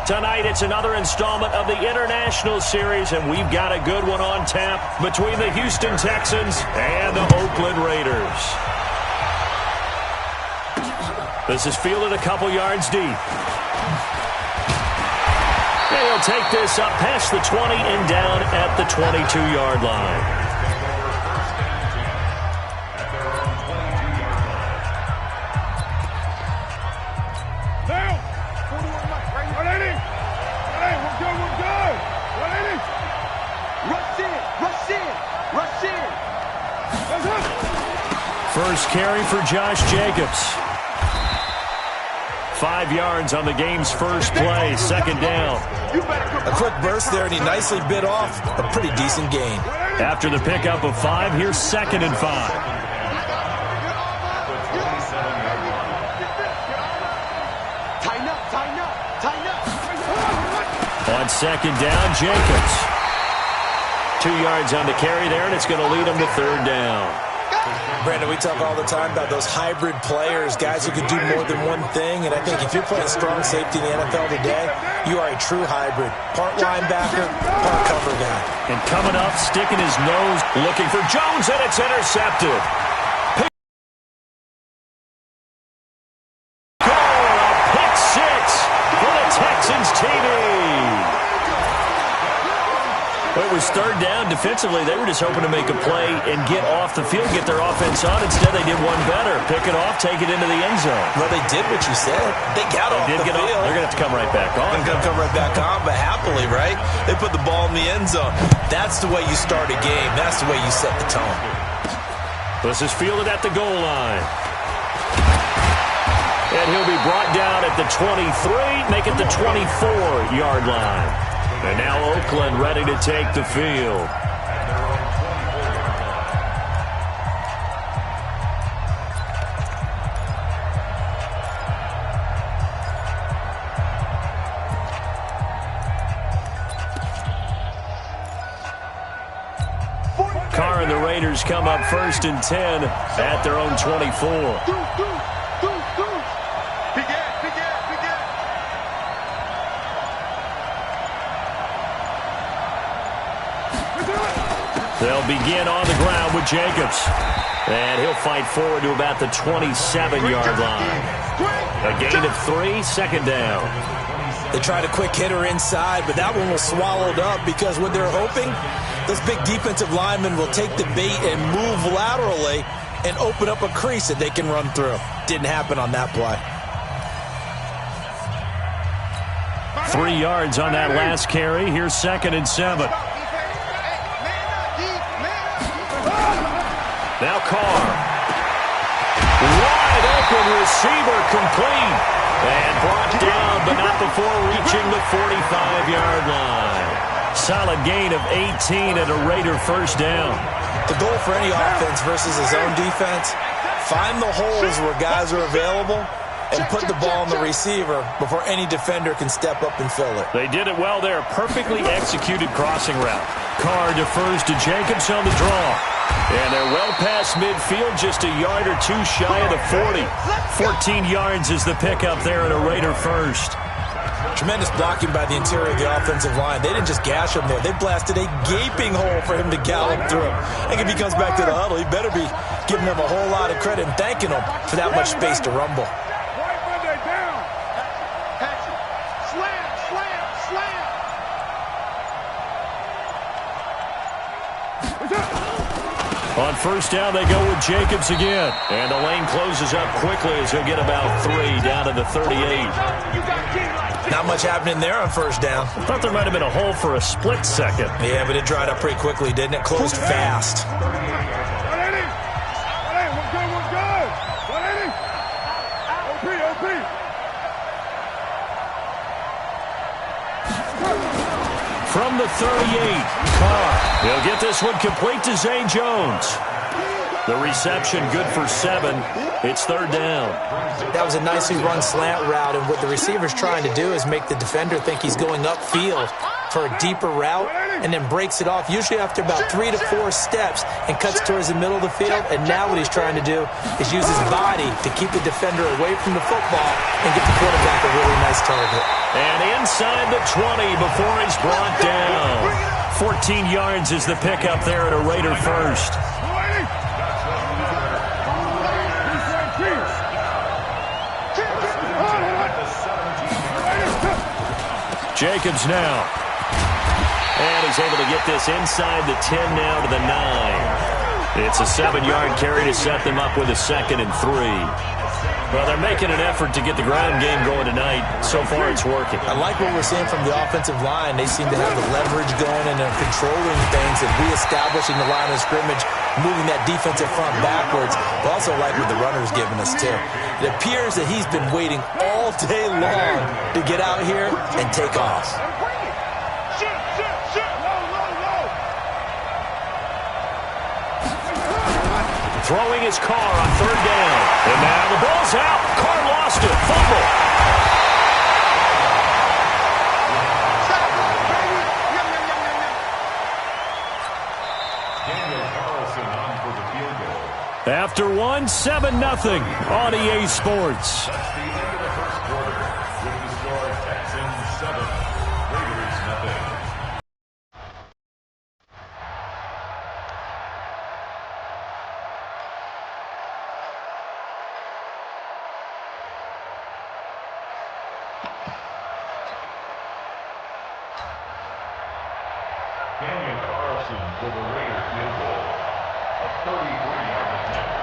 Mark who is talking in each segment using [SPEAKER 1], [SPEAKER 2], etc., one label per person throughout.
[SPEAKER 1] Tonight, it's another installment of the International Series, and we've got a good one on tap between the Houston Texans and the Oakland Raiders. This is fielded a couple yards deep. And he'll take this up past the 20 and down at the 22-yard line. First carry for Josh Jacobs. 5 yards on the game's first play, second down.
[SPEAKER 2] A quick burst there, and he nicely bit off a pretty decent gain.
[SPEAKER 1] After the pickup of 5, here's 2nd and 5. On 2nd down, Jacobs. 2 yards on the carry there, and it's going to lead him to 3rd down.
[SPEAKER 2] Brandon, we talk all the time about those hybrid players, guys who can do more than one thing, and I think if you're playing strong safety in the NFL today, you are a true hybrid. Part linebacker, part cover guy.
[SPEAKER 1] And coming up, sticking his nose, looking for Jones, and it's intercepted. Pick 6 for the Texans TV. It was 3rd down. Defensively, they were just hoping to make a play and get off the field, get their offense on. Instead, they did one better. Pick it off, take it into the end zone.
[SPEAKER 2] Well, they did what you said. They got off the field.
[SPEAKER 1] They're going to have to come right back on.
[SPEAKER 2] They're going to come right back on, but happily, right? They put the ball in the end zone. That's the way you start a game. That's the way you set the tone.
[SPEAKER 1] This is fielded at the goal line. And he'll be brought down at the 23, make it the 24-yard line. And now Oakland ready to take the field. Carr and the Raiders come up 1st and 10 at their own 24. They'll begin on the ground with Jacobs. And he'll fight forward to about the 27-yard line. A gain of 3, 2nd down.
[SPEAKER 2] They tried a quick hitter inside, but that one was swallowed up because what they're hoping, those big defensive linemen will take the bait and move laterally and open up a crease that they can run through. Didn't happen on that play.
[SPEAKER 1] 3 yards on that last carry. Here's 2nd and 7. Now Carr. Wide open receiver complete. And brought down, but not before reaching the 45-yard line. Solid gain of 18 and a Raider first down.
[SPEAKER 2] The goal for any offense versus his own defense, find the holes where guys are available and put the ball on the receiver before any defender can step up and fill it.
[SPEAKER 1] They did it well there. Perfectly executed crossing route. Carr defers to Jacobs on the draw. And they're well past midfield, just a yard or 2 shy of the 40. 14 yards is the pickup there at a Raider first.
[SPEAKER 2] Tremendous blocking by the interior of the offensive line. They didn't just gash him there. They blasted a gaping hole for him to gallop through. I think if he comes back to the huddle, he better be giving them a whole lot of credit and thanking them for that much space to rumble.
[SPEAKER 1] On first down, they go with Jacobs again. And the lane closes up quickly as he'll get about 3 down to the 38.
[SPEAKER 2] Not much happening there on first down.
[SPEAKER 1] I thought there might have been a hole for a split second.
[SPEAKER 2] Yeah, but it dried up pretty quickly, didn't it? Closed fast. From the 38, Carr. He'll get this one complete to Zay Jones. The reception good for 7. It's 3rd down.
[SPEAKER 3] That was a nicely run slant route, and what the receiver's trying to do is make the defender think he's going upfield for a deeper route and then breaks it off, usually after about 3 to 4 steps, and cuts towards the middle of the field. And now what he's trying to do is use his body to keep the defender away from the football and get the quarterback a really nice target.
[SPEAKER 1] And inside the 20 before he's brought down. 14 yards is the pickup there at a Raider first. Jacobs now. And he's able to get this inside the 10 now to the 9. It's a 7-yard carry to set them up with a 2nd and 3. Well, they're making an effort to get the ground game going tonight. So far, it's working.
[SPEAKER 2] I like what we're seeing from the offensive line. They seem to have the leverage going and they're controlling things and reestablishing the line of scrimmage, moving that defensive front backwards. But also like what the runner's giving us, too. It appears that he's been waiting all day long to get out here and take off.
[SPEAKER 1] Throwing his car on 3rd down. And now the ball's out. Carr lost it. Fumble. After 1, 7-0 on EA Sports.
[SPEAKER 4] That's the end of the first quarter. With the score, Texans 7, Raiders nothing. For the Raiders field goal, a 33-yard attempt.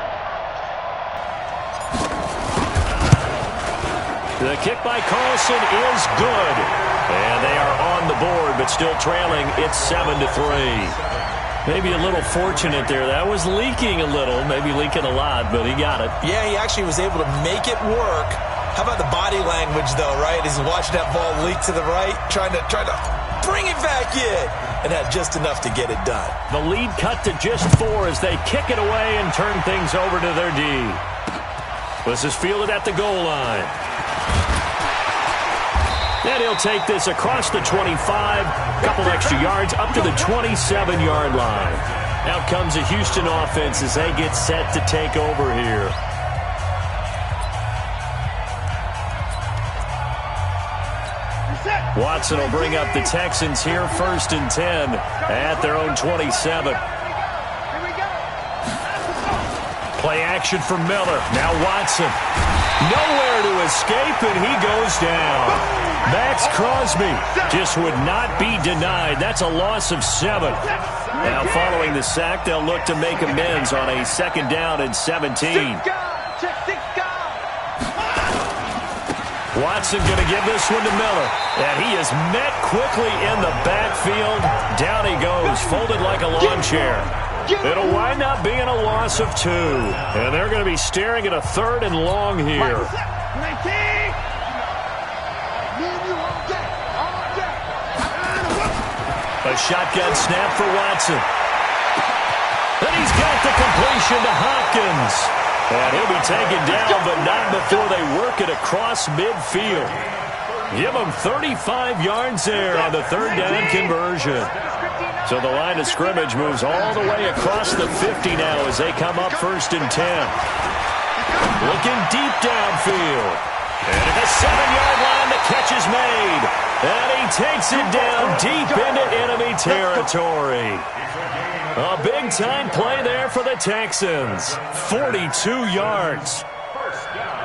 [SPEAKER 1] The kick by Carlson is good. And they are on the board, but still trailing. It's 7-3. Maybe a little fortunate there. That was leaking a little, maybe leaking a lot, but he got it.
[SPEAKER 2] Yeah, he actually was able to make it work. How about the body language, though, right? As he's watching that ball leak to the right, trying to bring it back in, and had just enough to get it done.
[SPEAKER 1] The lead cut to just 4 as they kick it away and turn things over to their D. This is fielded at the goal line. And he'll take this across the 25, couple extra yards, up to the 27-yard line. Out comes the Houston offense as they get set to take over here. Watson will bring up the Texans here, 1st and 10 at their own 27. Play action for Miller. Now Watson. Nowhere to escape, and he goes down. Max Crosby just would not be denied. That's a loss of 7. Now following the sack, they'll look to make amends on a 2nd down and 17. Watson going to give this one to Miller. And he is met quickly in the backfield. Down he goes, folded like a lawn chair. It'll wind up being a loss of 2. And they're going to be staring at a 3rd and long here. A shotgun snap for Watson. And he's got the completion to Hopkins. And he'll be taken down, but not before they work it across midfield. Give him 35 yards there on the 3rd down conversion. So the line of scrimmage moves all the way across the 50 now as they come up 1st and 10. Looking deep downfield. And at the 7-yard line, the catch is made. And he takes it down deep into enemy territory. A big-time play there for the Texans. 42 yards.
[SPEAKER 4] First down.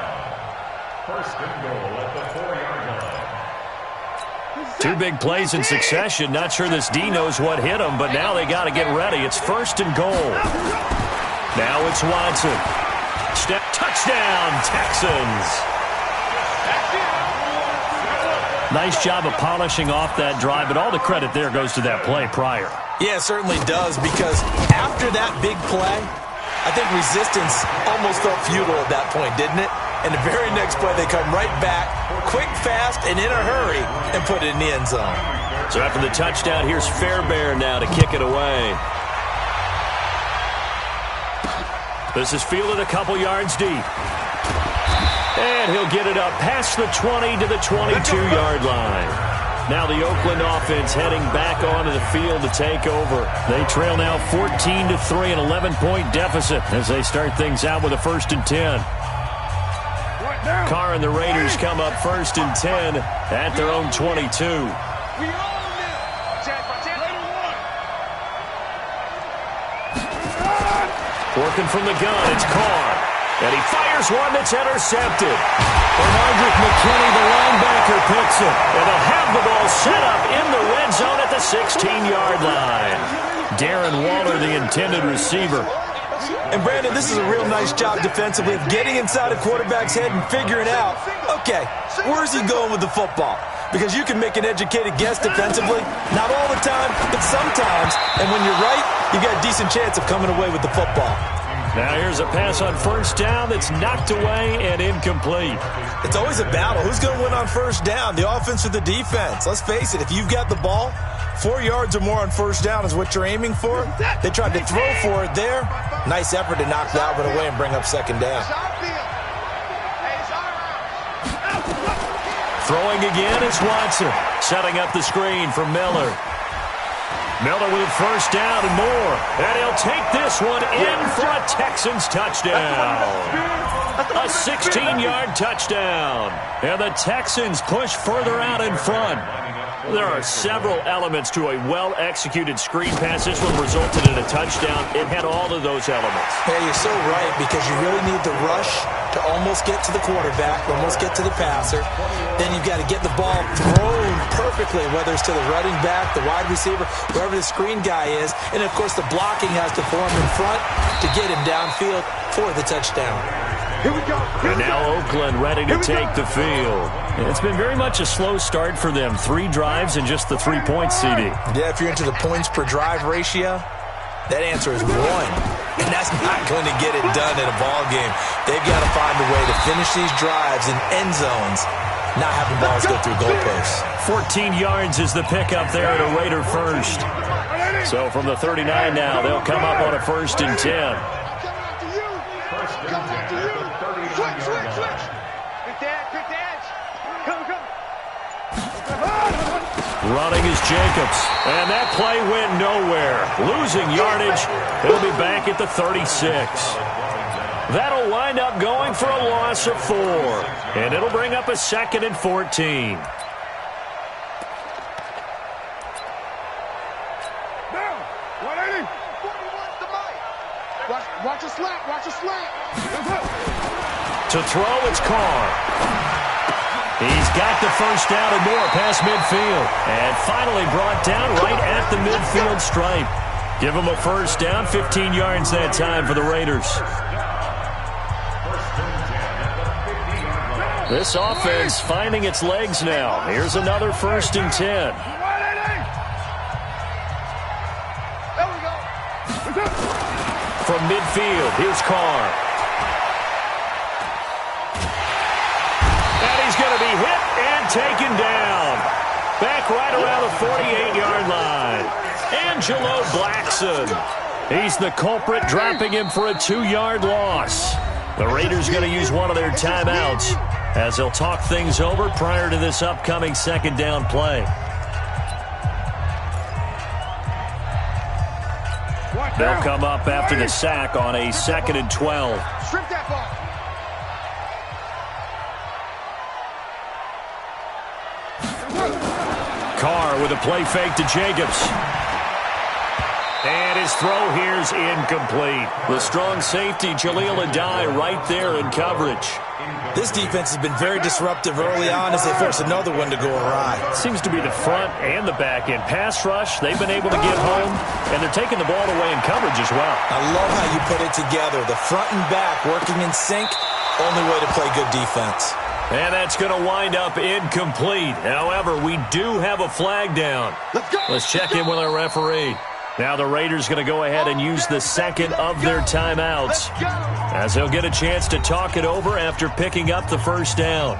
[SPEAKER 4] 1st and goal at the 4-yard line.
[SPEAKER 1] 2 big plays in succession. Not sure this D knows what hit him, but now they got to get ready. It's 1st and goal. Now it's Watson. Touchdown, Texans. Nice job of polishing off that drive, but all the credit there goes to that play prior.
[SPEAKER 2] Yeah, it certainly does, because after that big play, I think resistance almost felt futile at that point, didn't it? And the very next play, they come right back, quick, fast, and in a hurry, and put it in the end zone.
[SPEAKER 1] So after the touchdown, here's Fairbairn now to kick it away. This is fielded a couple yards deep. And he'll get it up past the 20 to the 22-yard line. Now the Oakland offense heading back onto the field to take over. They trail now 14-3, an 11-point deficit as they start things out with a 1st and 10. Carr and the Raiders come up 1st and 10 at their own 22. Working from the gun, it's Carr. And he fires one that's intercepted. Bernardrick McKinney, the linebacker, picks it. And they'll have the ball set up in the red zone at the 16-yard line. Darren Waller, the intended receiver.
[SPEAKER 2] And, Brandon, this is a real nice job defensively of getting inside a quarterback's head and figuring out, okay, where's he going with the football? Because you can make an educated guess defensively. Not all the time, but sometimes. And when you're right, you've got a decent chance of coming away with the football.
[SPEAKER 1] Now here's a pass on 1st down that's knocked away and incomplete.
[SPEAKER 2] It's always a battle. Who's going to win on 1st down, the offense or the defense? Let's face it, if you've got the ball, 4 yards or more on 1st down is what you're aiming for. They tried to throw for it there. Nice effort to knock Albert away and bring up 2nd down.
[SPEAKER 1] Throwing again is Watson. Setting up the screen for Miller. Miller with a 1st down and more. And he'll take this one in for a Texans touchdown. A 16-yard touchdown. And the Texans push further out in front. There are several elements to a well-executed screen pass. This one resulted in a touchdown. It had all of those elements.
[SPEAKER 3] Yeah, you're so right, because you really need the rush to almost get to the quarterback, almost get to the passer. Then you've got to get the ball thrown perfectly, whether it's to the running back, the wide receiver, wherever the screen guy is. And, of course, the blocking has to form in front to get him downfield for the touchdown.
[SPEAKER 4] Here we go.
[SPEAKER 1] And now Oakland ready to take the field. It's been very much a slow start for them. 3 drives and just the 3 points, CD.
[SPEAKER 2] Yeah, if you're into the points per drive ratio, that answer is 1. And that's not going to get it done in a ball game. They've got to find a way to finish these drives in end zones, not having balls go through goalposts.
[SPEAKER 1] 14 yards is the pickup there at a Raider 1st. So from the 39 now, they'll come up on a 1st and 10. Running is Jacobs, and that play went nowhere. Losing yardage, he'll be back at the 36. That'll wind up going for a loss of 4, and it'll bring up a 2nd and 14.
[SPEAKER 4] Watch a slant, watch a slant.
[SPEAKER 1] To throw, it's Carr. He's got the 1st down and more past midfield. And finally brought down right at the midfield stripe. Give him a 1st down, 15 yards that time for the Raiders. This offense finding its legs now. Here's another 1st and 10. From midfield, here's Carr. And he's going to be hit and taken down. Back right around the 48-yard line. Angelo Blackson. He's the culprit, dropping him for a 2-yard loss. The Raiders going to use one of their timeouts as they'll talk things over prior to this upcoming 2nd down play. They'll come up after the sack on a 2nd and 12.
[SPEAKER 4] Strip that ball.
[SPEAKER 1] Carr with a play fake to Jacobs. And his throw here's incomplete. The strong safety, Jaleel Adai, right there in coverage.
[SPEAKER 2] This defense has been very disruptive early on as they force another one to go awry.
[SPEAKER 1] Seems to be the front and the back end. Pass rush, they've been able to get home, and they're taking the ball away in coverage as well.
[SPEAKER 2] I love how you put it together. The front and back working in sync, only way to play good defense.
[SPEAKER 1] And that's going to wind up incomplete. However, we do have a flag down. Let's check in with our referee. Now the Raiders going to go ahead and use the 2nd of their timeouts, as they'll get a chance to talk it over after picking up the 1st down.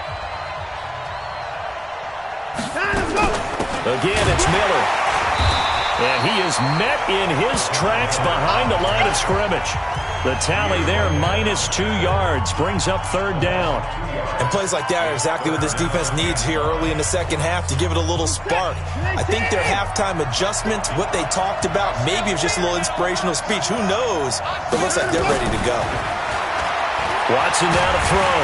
[SPEAKER 1] Again, it's Miller. And he is met in his tracks behind the line of scrimmage. The tally there, -2 yards, brings up 3rd down.
[SPEAKER 2] And plays like that are exactly what this defense needs here early in the second half to give it a little spark. I think their halftime adjustment, what they talked about, maybe it was just a little inspirational speech. Who knows? But it looks like they're ready to go.
[SPEAKER 1] Watson now to throw.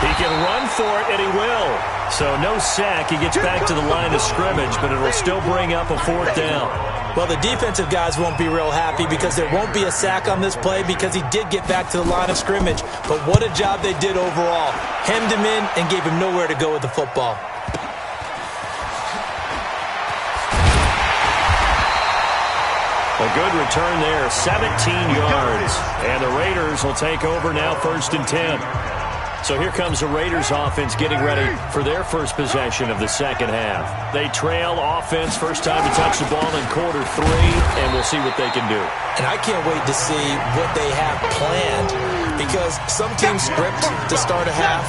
[SPEAKER 1] He can run for it, and he will. So no sack. He gets back to the line of scrimmage, but it will still bring up a 4th down.
[SPEAKER 3] Well, the defensive guys won't be real happy because there won't be a sack on this play because he did get back to the line of scrimmage. But what a job they did overall. Hemmed him in and gave him nowhere to go with the football.
[SPEAKER 1] A good return there, 17 yards. And the Raiders will take over now, 1st and 10. So here comes the Raiders offense getting ready for their first possession of the second half. They trail offense, first time to touch the ball in quarter 3, and we'll see what they can do.
[SPEAKER 3] And I can't wait to see what they have planned because some teams script to start a half.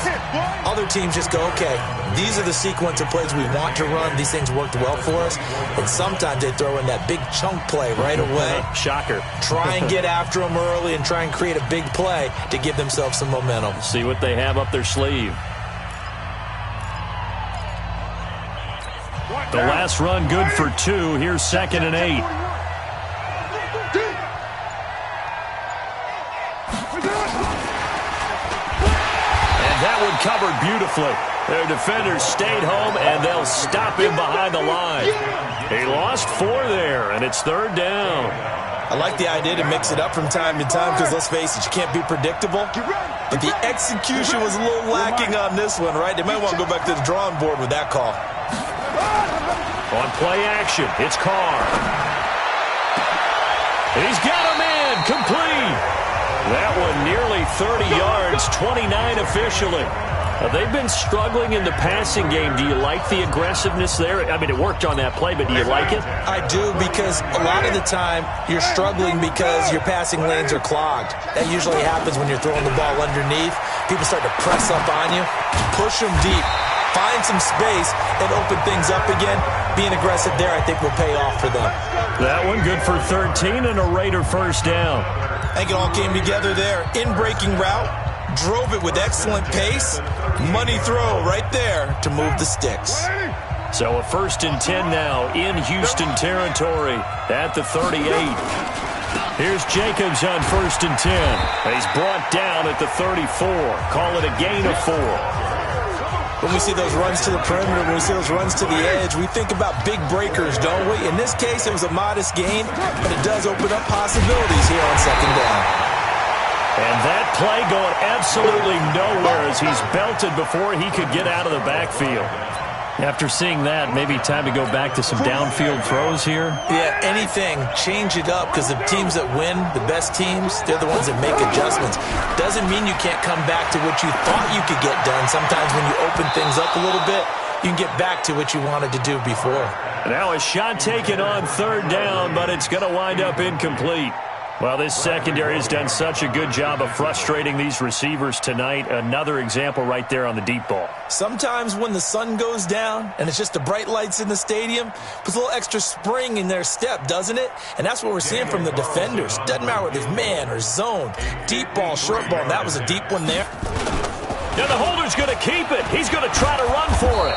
[SPEAKER 3] Other teams just go, okay, these are the sequence of plays we want to run. These things worked well for us. And sometimes they throw in that big chunk play right away.
[SPEAKER 1] Shocker.
[SPEAKER 3] Try and get after them early and try and create a big play to give themselves some momentum.
[SPEAKER 1] See what they have up their sleeve. The last run good for 2. Here's 2nd and 8. And that one covered beautifully. Their defenders stayed home, and they'll stop him behind the line. He lost 4 there, and it's 3rd down.
[SPEAKER 2] I like the idea to mix it up from time to time because, let's face it, you can't be predictable. But the execution was a little lacking on this one, right? They might want to go back to the drawing board with that call.
[SPEAKER 1] On play action, it's Carr. And he's got a man complete. That one nearly 30 yards, 29 officially. They've been struggling in the passing game. Do you like the aggressiveness there? I mean, it worked on that play, but do you like it?
[SPEAKER 3] I do because a lot of the time you're struggling because your passing lanes are clogged. That usually happens when you're throwing the ball underneath. People start to press up on you. Push them deep. Find some space and open things up again. Being aggressive there, I think, will pay off for them.
[SPEAKER 1] That one good for 13 and a Raider first down.
[SPEAKER 2] I think it all came together there. In-breaking route. Drove it with excellent pace. Money throw right there to move the sticks.
[SPEAKER 1] So a 1st and 10 now in Houston territory at the 38. Here's Jacobs on 1st and 10. He's brought down at the 34. Call it a gain of 4.
[SPEAKER 2] When we see those runs to the perimeter, when we see those runs to the edge, we think about big breakers, don't we? In this case, it was a modest gain, but it does open up possibilities here on 2nd down.
[SPEAKER 1] And that play going absolutely nowhere as he's belted before he could get out of the backfield. After seeing that, maybe time to go back to some downfield throws here.
[SPEAKER 3] Yeah, anything. Change it up because the teams that win, the best teams, they're the ones that make adjustments. Doesn't mean you can't come back to what you thought you could get done. Sometimes when you open things up a little bit, you can get back to what you wanted to do before.
[SPEAKER 1] Now a shot taken on 3rd down, but it's going to wind up incomplete. Well, this secondary has done such a good job of frustrating these receivers tonight. Another example right there on the deep ball.
[SPEAKER 2] Sometimes when the sun goes down and it's just the bright lights in the stadium, puts a little extra spring in their step, doesn't it? And that's what we're seeing from the defenders. Doesn't matter whether it's man or zone. Deep ball, short ball, and that was a deep one there.
[SPEAKER 1] Now the holder's going to keep it. He's going to try to run for it.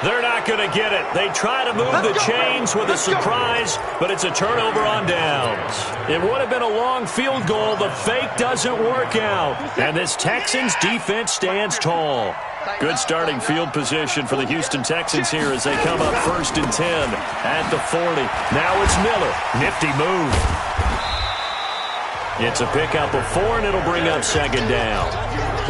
[SPEAKER 1] They're not going to get it. They try to move the chains with a surprise, but it's a turnover on downs. It would have been a long field goal. The fake doesn't work out. And this Texans defense stands tall. Good starting field position for the Houston Texans here as they come up 1st and 10 at the 40. Now it's Miller. Nifty move. It's a pickup of 4, and it'll bring up 2nd down.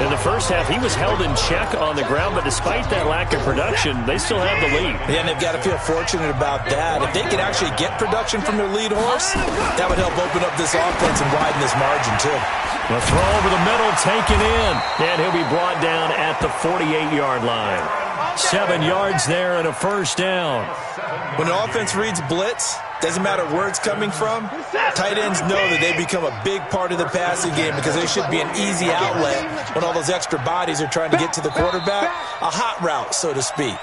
[SPEAKER 1] In the first half, he was held in check on the ground, but despite that lack of production, they still have the lead.
[SPEAKER 2] Yeah, and they've got to feel fortunate about that. If they could actually get production from their lead horse, that would help open up this offense and widen this margin, too.
[SPEAKER 1] The throw over the middle taken in, and he'll be brought down at the 48-yard line. 7 yards there and a first down.
[SPEAKER 2] When an offense reads blitz, doesn't matter where it's coming from, tight ends know that they become a big part of the passing game because they should be an easy outlet when all those extra bodies are trying to get to the quarterback. A hot route, so to speak.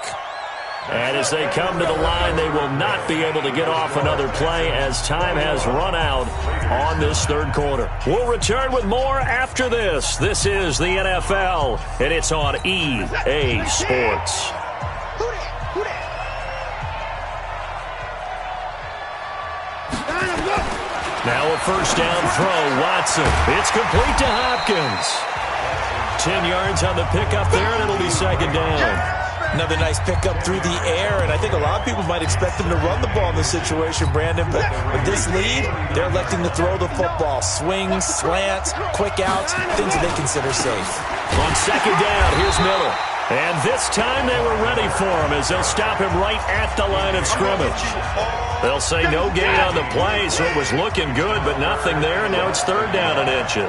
[SPEAKER 1] And as they come to the line, they will not be able to get off another play as time has run out on this third quarter. We'll return with more after this. This is the NFL, and it's on EA Sports. Now a first down throw, Watson. It's complete to Hopkins. 10 yards on the pickup there, and it'll be second down.
[SPEAKER 2] Another nice pickup through the air, and I think a lot of people might expect them to run the ball in this situation, Brandon, but with this lead, they're electing to throw the football. Swings, slants, quick outs, things that they consider safe.
[SPEAKER 1] On second down, here's Miller. And this time they were ready for him as they'll stop him right at the line of scrimmage. They'll say no gain on the play, so it was looking good, but nothing there, and now it's third down and inches.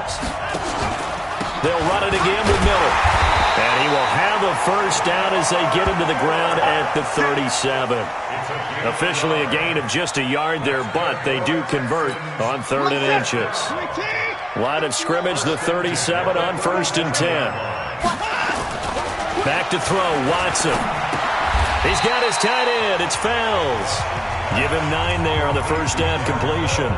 [SPEAKER 1] They'll run it again with Miller. And he will have a first down as they get him to the ground at the 37. Officially a gain of just a yard there, but they do convert on third and inches. Line of scrimmage, the 37 on first and 10. Back to throw, Watson. He's got his tight end. It's Fells. Give him 9 there on the first down completion.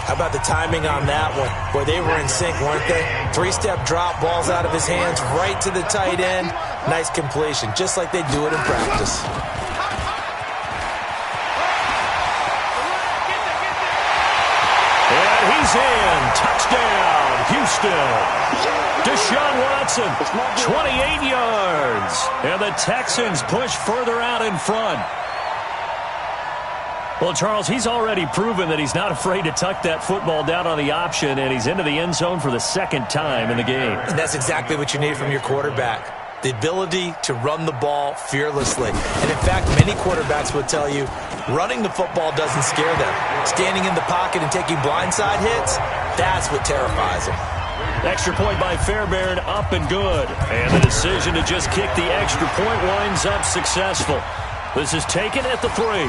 [SPEAKER 2] How about the timing on that one? Boy, they were in sync, weren't they? 3-step drop, balls out of his hands, right to the tight end. Nice completion, just like they do it in practice.
[SPEAKER 1] And he's in. Touchdown, Houston. Deshaun Watson, 28 yards. And the Texans push further out in front. Well, Charles, he's already proven that he's not afraid to tuck that football down on the option, and he's into the end zone for the second time in the game.
[SPEAKER 3] And that's exactly what you need from your quarterback. The ability to run the ball fearlessly. And in fact, many quarterbacks will tell you running the football doesn't scare them. Standing in the pocket and taking blindside hits, that's what terrifies them.
[SPEAKER 1] Extra point by Fairbairn, up and good. And the decision to just kick the extra point winds up successful. This is taken at the 3.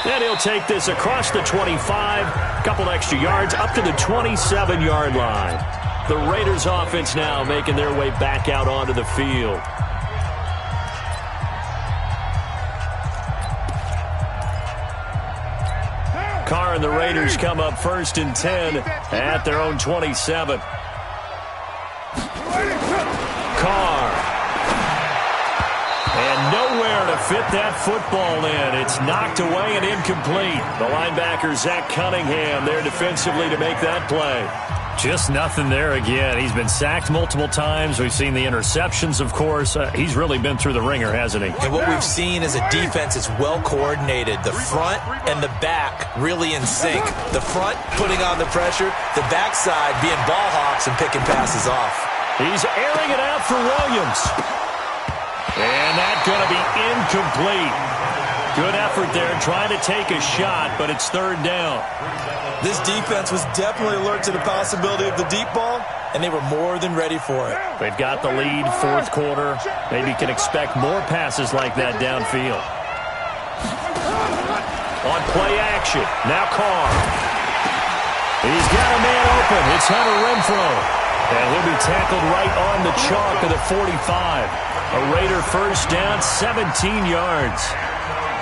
[SPEAKER 1] And he'll take this across the 25, a couple extra yards, up to the 27-yard line. The Raiders offense now making their way back out onto the field. Carr and the Raiders come up first and 10 at their own 27. Carr. And nowhere to fit that football in. It's knocked away and incomplete. The linebacker, Zach Cunningham, there defensively to make that play.
[SPEAKER 5] Just nothing there again. He's been sacked multiple times. We've seen the interceptions, of course. He's really been through the ringer, hasn't he?
[SPEAKER 3] And what we've seen is a defense that's well coordinated. The front and the back really in sync. The front putting on the pressure. The backside being ball hawks and picking passes off.
[SPEAKER 1] He's airing it out for Williams. And that's going to be incomplete. Good effort there trying to take a shot, but it's third down.
[SPEAKER 2] This defense was definitely alert to the possibility of the deep ball, and they were more than ready for it.
[SPEAKER 1] They've got the lead, fourth quarter. Maybe can expect more passes like that downfield. On play action, now Carr. He's got a man open. It's Hunter Renfrow. And he'll be tackled right on the chalk of the 45. A Raider first down, 17 yards.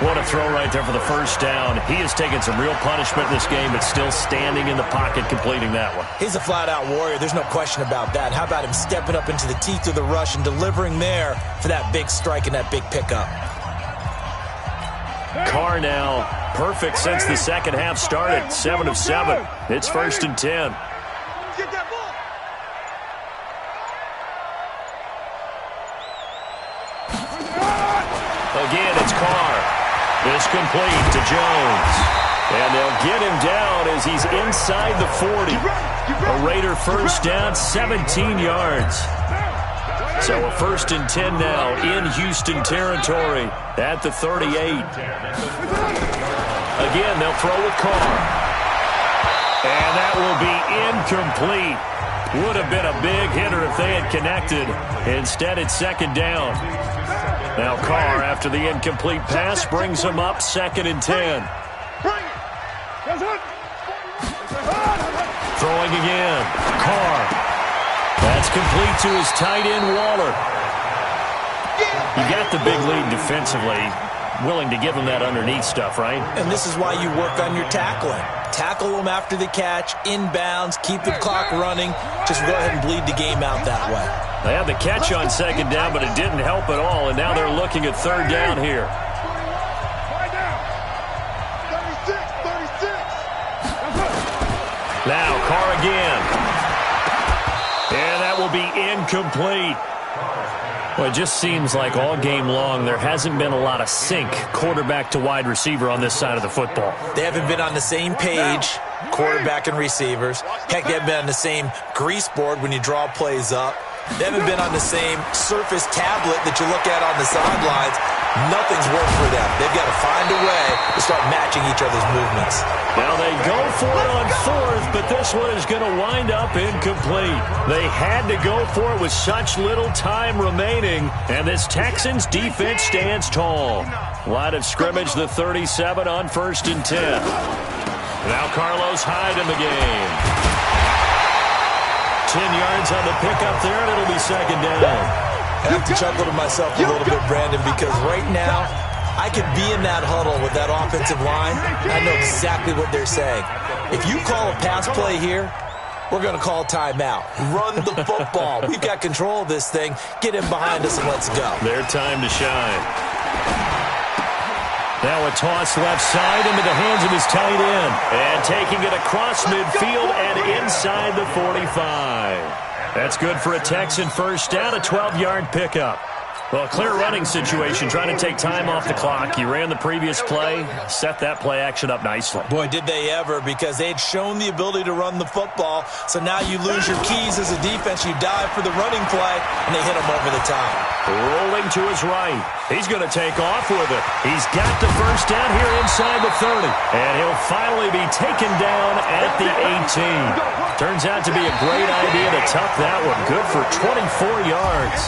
[SPEAKER 1] What a throw right there for the first down. He has taken some real punishment in this game, but still standing in the pocket completing that one.
[SPEAKER 2] He's a flat-out warrior. There's no question about that. How about him stepping up into the teeth of the rush and delivering there for that big strike and that big pickup?
[SPEAKER 1] Carr now perfect since the second half started. 7 of 7. It's first and 10. Again, it's Carr. It's complete to Jones. And they'll get him down as he's inside the 40. A Raider first down, 17 yards. So a first and 10 now in Houston territory at the 38. Again, they'll throw with Carr. And that will be incomplete. Would have been a big hitter if they had connected. Instead, it's second down. Now Carr, after the incomplete pass, brings him up second and 10. Throwing again. Carr. That's complete to his tight end, Waller.
[SPEAKER 5] You got the big lead defensively, willing to give them that underneath stuff, right?
[SPEAKER 2] And this is why you work on your tackling. Tackle them after the catch, inbounds, keep the clock running. Just go ahead and bleed the game out that way.
[SPEAKER 5] They had the catch on second down, but it didn't help at all, and now they're looking at third down here.
[SPEAKER 6] 36.
[SPEAKER 5] Now, Carr again. And that will be incomplete. Well, it just seems like all game long there hasn't been a lot of sync quarterback to wide receiver on this side of the football.
[SPEAKER 2] They haven't been on the same page, quarterback and receivers. Heck, they haven't been on the same grease board when you draw plays up. They haven't been on the same Surface tablet that you look at on the sidelines. Nothing's worked for them. They've got to find a way to start matching each other's movements.
[SPEAKER 5] Now they go for it on fourth, but this one is going to wind up incomplete. They had to go for it with such little time remaining, and this Texans defense stands tall. Line of scrimmage, the 37 on 1st and 10. Now Carlos Hyde in the game. 10 yards on the pickup there, and it'll be second down.
[SPEAKER 2] I have to chuckle to myself a little bit, Brandon, because right now I could be in that huddle with that offensive line. I know exactly what they're saying. If you call a pass play here, we're going to call timeout. Run the football. We've got control of this thing. Get in behind us and let's go.
[SPEAKER 5] Their time to shine. Now a toss left side into the hands of his tight end. And taking it across midfield and inside the 45. That's good for a Texan first down, a 12-yard pickup. Well, a clear running situation, trying to take time off the clock. You ran the previous play, set that play action up nicely.
[SPEAKER 2] Boy, did they ever, because they had shown the ability to run the football. So now you lose your keys as a defense. You dive for the running play, and they hit them over the top.
[SPEAKER 5] Rolling to his right. He's going to take off with it. He's got the first down here inside the 30. And he'll finally be taken down at the 18. Turns out to be a great idea to tuck that one. Good for 24 yards.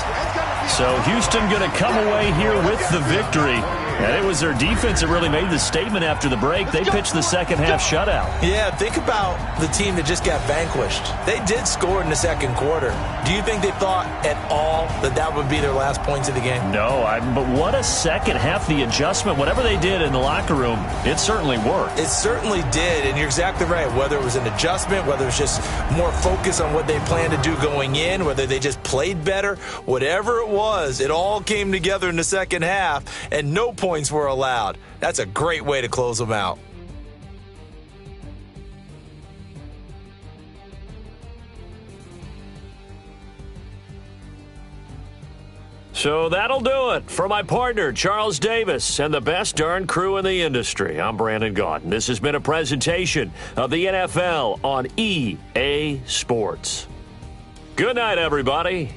[SPEAKER 5] So Houston going to come away here with the victory. And it was their defense that really made the statement after the break. They pitched the second half shutout.
[SPEAKER 2] Yeah, think about the team that just got vanquished. They did score in the second quarter. Do you think they thought at all that that would be their last points of the game?
[SPEAKER 5] No, but what a second half. The adjustment, whatever they did in the locker room, it certainly worked.
[SPEAKER 2] It certainly did, and you're exactly right. Whether it was an adjustment, whether it was just more focus on what they planned to do going in, whether they just played better, whatever it was, it all came together in the second half, and no points were allowed. That's a great way to close them out.
[SPEAKER 5] So that'll do it for my partner, Charles Davis, and the best darn crew in the industry. I'm Brandon Gaudin. This has been a presentation of the NFL on EA Sports. Good night, everybody.